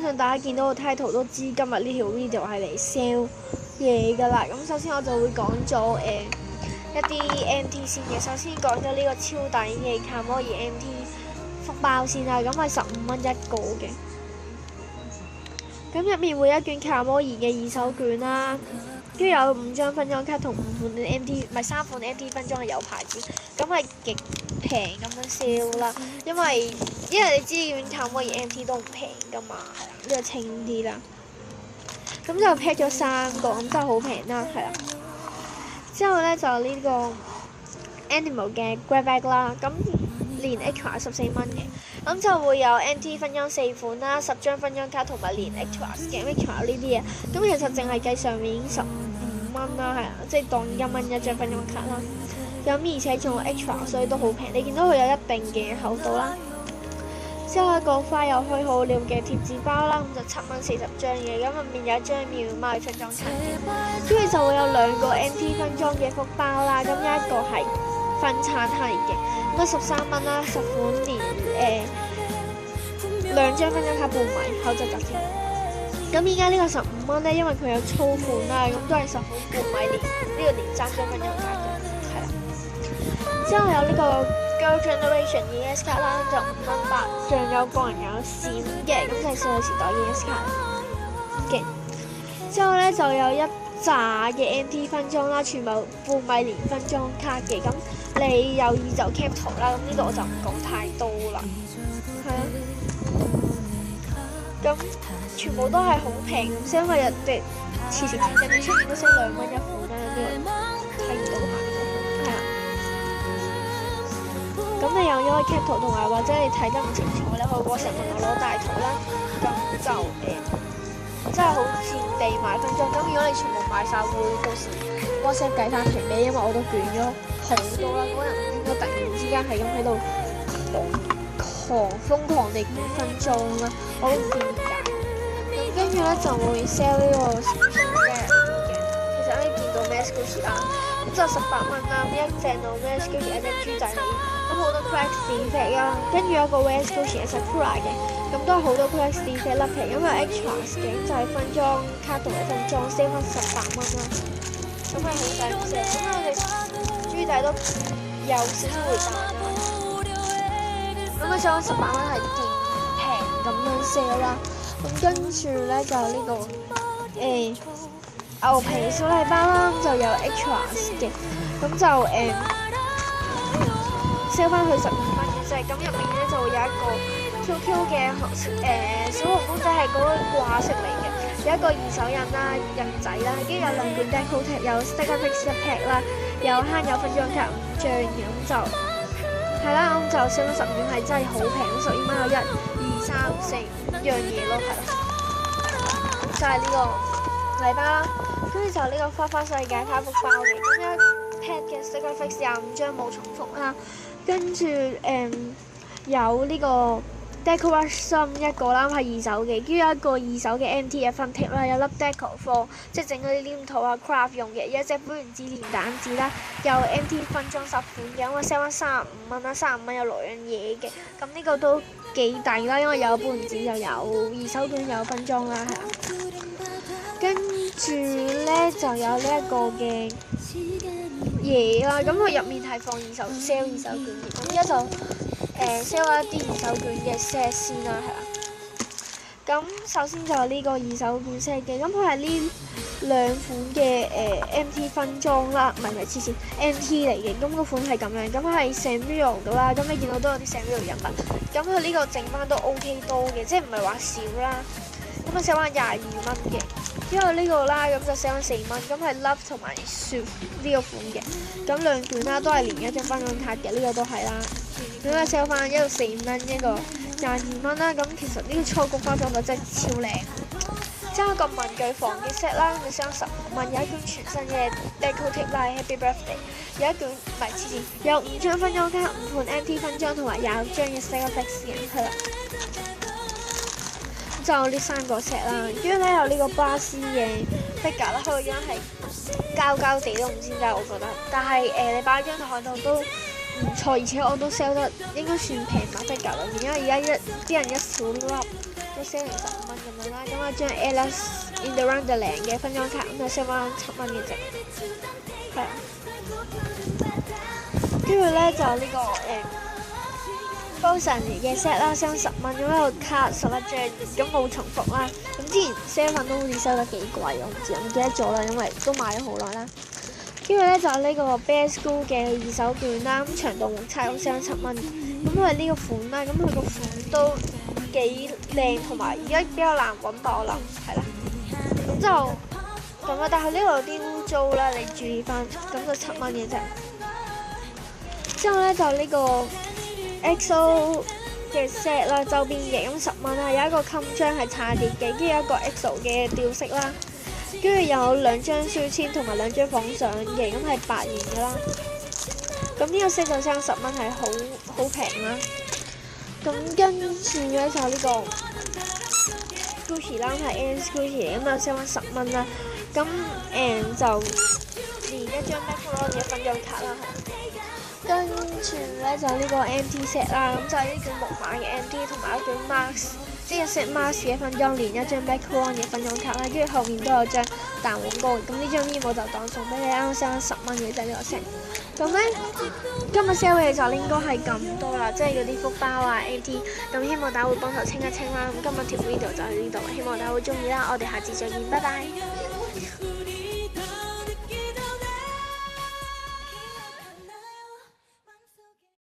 相信大家見到個 title 都知今日呢條 video 係嚟 sell 嘢㗎啦。咁首先我就會講咗一啲 MT 先嘅。首先講咗呢個超抵嘅卡摩爾 MT 福包先啦，咁係15蚊一個嘅。咁入面會有一卷卡摩爾嘅二手卷啦，跟住有5張分裝卡同5款 MT， 唔係3款 MT 分裝係有牌子，咁係極平咁樣 sell 啦。因為你知呢卷卡摩爾 MT 都唔平㗎嘛，係啦，呢個清啲啦。咁就 pack 咗3個，咁真係好平啦，係啦。之後咧就呢個 Animal 嘅 grab bag 啦，咁連 extra 14蚊嘅，咁就會有 MT 分裝4款啦，10張分裝卡同埋連 extra 嘅 extra 呢啲嘢，咁其實淨係計上面已經15蚊啦，係啊，即係當1蚊一張分裝卡啦。咁而且仲有 extra， 所以都好平。你見到佢有一定嘅厚度啦。之後一個花有開好料嘅貼紙包啦，咁就7蚊40張嘅，咁入面有一張妙貓嘅分裝卡嘅，跟住就會有2個 MT 分裝嘅福包啦，咁有一個係分餐系嘅，咁13蚊啦，10款連2張分裝卡半米口就集添。咁依家呢個15蚊咧，因為佢有粗款啦，咁都係10款半米連呢個連3張分裝卡嘅，係啦。之後有呢個 Girl Generation 嘅 ES 卡啦，就5蚊8張，有個人有閃嘅，咁就係少女時代嘅 ES 卡嘅。之後咧就有一紮嘅 MT 分裝啦，全部半米連分裝卡嘅，咁你有意就 cap 圖啦，咁呢度我就唔講太多啦，係啊。咁全部都係好平咁，因為人哋次次見緊出面都升2蚊一款啦，呢個睇唔到下係啊。咁你又可以 cap 圖，同埋或者你睇得唔清楚咧，可以 WhatsApp 問我攞大圖啦。咁就真係好賤地買分裝。咁如果你全部買晒，會到時 WhatsApp 計翻平俾，因為我都捲咗好多啦。嗰日唔知點解突然之間係咁喺度瘋狂地捲分裝啦，我都唔知點解。咁跟住咧就會 sell 呢個嘅，其實可以見到 Mask Gucci 啦，咁就18蚊啦，一正到 Mask Gucci 一隻豬仔嚟。咁好多 Cracks defect 啦，跟住有一個 West Gucci 嘅 Sakura 嘅，咁都係好多 Cracks defect 甩皮，因為 extra 嘅就係分裝卡同埋分裝 sell 翻18蚊啦，咁係好抵唔 sell，咁我哋豬仔都有少少回彈啦，咁佢 sell 翻18蚊係勁平咁樣 sell 啦，咁跟住咧就呢個牛皮小禮包啦，就有 extra 嘅，咁就sell 翻去15蚊嘅啫，咁入面咧就會有一個 QQ 嘅小紅公仔係嗰個掛飾嚟嘅，有一個2手印啦、印仔啦，跟住有2卷 deco tag， 有 sticker packs 1 pack 啦，有慳友分裝卡5張嘅，咁就係啦，咁就sell 翻15蚊係真係好平，12蚊有1、2、3、4、5樣嘢咯，係啦，就係呢個禮包啦，跟住就呢個花花世界卡福包嘅，咁一 pack 嘅 sticker packs 25張冇重複啦。跟住有呢個 decoration 一個啦，係2手嘅，跟住有一個2手嘅 MT 嘅分貼啦，有粒 deco 貨，即係整嗰啲黏土啊 craft 用嘅，有一隻杯原子連蛋紙啦，有 MT 分裝10款嘅，咁我 sell 翻35蚊啦，35蚊有6樣嘢嘅，咁呢個都幾抵啦，因為有杯原子又有2手卷有分裝啦，係啦。跟住咧就有呢一個嘅嘢啦，咁佢入面係放sell 2手卷嘅，咁而家就sell 一啲2手卷嘅 set 先啦，係啦。咁首先就呢個2手卷 set 嘅，咁佢係呢2款嘅MT 分裝啦，唔係黐線 MT 嚟嘅，咁個款係咁樣，咁係 Sanrio 到啦，咁你見到都有啲 Sanrio 人物，咁佢呢個整翻都 OK 多嘅，即係唔係話少啦。咁啊 sell 翻22蚊嘅，之後呢個啦，咁就 sell 翻4蚊，咁係 Love 同埋 Swift 呢個款嘅，咁2卷啦都係連一張分裝卡嘅，呢個都係啦，咁啊 sell 翻一個4蚊，一個22蚊啦，咁其實呢個初局包裝就真係超靚。之後個文具房嘅 set 啦，咁就 sell 15蚊，有一卷全新嘅 deco tag 啦 ，Happy Birthday， 有一卷唔係黐線，有5張分裝卡、5款 MT 分裝同埋20張嘅 sticker packs 嘅，係啦。就呢3個 set 啦，跟住咧有呢個巴斯嘅 figure 啦，佢個樣係膠膠地都唔知點解我覺得，但係你擺喺張台度都唔唔錯，而且我都 sell 得應該算平吧，即係舊裏面，因為而家啲人一小粒都 sell 成15蚊咁樣啦。咁我將 Alice in the Wonderland 嘅分裝卡咁就 sell 翻7蚊嘅啫，係啊。跟住咧就呢、個Frozen 嘅 set 啦，sell 10蚊，咁有卡11張，咁冇重複啦。咁之前 7都好似 sell 得幾貴，我唔記得咗啦，因為都買咗好耐啦。跟住咧就呢個 Bear School 嘅2手券啦，咁長度目測咁 sell 7蚊。咁因為呢個款啦，咁佢個款都幾靚，同埋而家比較難揾到，我諗係啦。咁就咁啊，但係呢度有啲污糟啦，你注意翻。咁就7蚊嘅啫。之後咧就呢個 EXO 嘅 set 啦，周邊嘅咁10蚊啦，有一個襟章係差啲嘅，跟住有一個 EXO 嘅吊飾啦，跟住有2張書籤同埋2張仿相嘅，咁係8元嘅啦。咁呢個 set 就升10蚊，係好平啦。咁跟住咧就呢個 Gucci 啦，係 Ans Gucci 咁就升翻10蚊啦。咁就連一張 Macaron 嘅分裝卡啦。跟住咧就呢個 MT set 啦，咁就係呢卷木馬嘅 MT 同埋一卷 mask， 即係 set mask 嘅分裝，連一張 Macaron 嘅分裝卡啦，跟住後面都有張彈簧高。咁呢張衣我就當送俾你，啱啱 sell 10蚊嘅啫呢個 set。咁咧今日 sell 嘅就應該係咁多啦，即係嗰啲福包啊 AT。咁希望大家會幫手清一清啦。咁今日條 video 就喺呢度，希望大家會中意啦。我哋下次再見，拜拜。